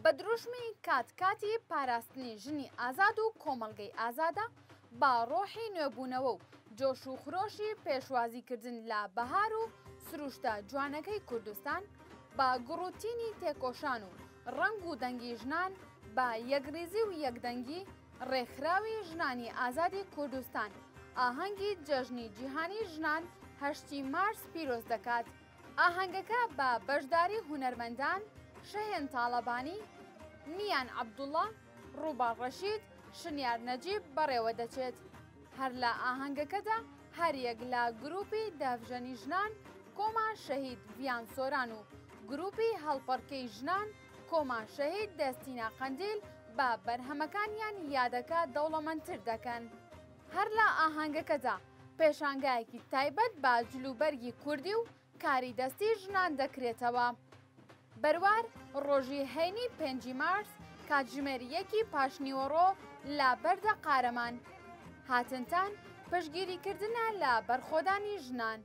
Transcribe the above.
بە دروشمی کاتی پاراستنی ژنی ئازاد و کۆمەڵگەی ئازادە با ڕۆحی نوێبوونەوە و جۆش و خرۆشی پێشوازیکردن لە بەهار و سروشتە جوانەکەی کوردستان با گوڕوتینی تێکۆشان و ڕنگ و دەنگی ژنان با یەکریزی و یەکدەنگی ڕێکخراوی ژنانی ئازادی کوردستان ئاهەنگی جەژنی جیهانی ژنان 8 مارس پیرۆز دەکات. ئاهەنگەکە بە بەشداری هونەرمەندان شەهێن تاڵەبانی، میان عەبدوڵڵا، ڕووبا ڕەشید، شنیار نەجیب بەڕێوە دەچێت. هەر لە ئاهەنگەکەدا هەریەک لە گروپی دەڤژەنی ژنان کۆما شەهید ڤیان سۆران و گروپی هەڵپەڕکەی ژنان کۆما شەهید دەستینا قەندیل بە بەرهەمەکانیان یادەکە دەوڵەمەندتر دەکەن. هەر لە ئاهەنگەکەدا پێشانگایەکی تایبەت بە جلوبەرگی کوردی و کاری دەستی ژنان دەکرێتەوە. بەروار ڕۆژی هەینی 5 مارس کاتژمێریەکی پاشنیوەڕۆ لە بەردە قارەمان هاتنتان پشتگیریکردنە لە بەرخۆدانی ژنان.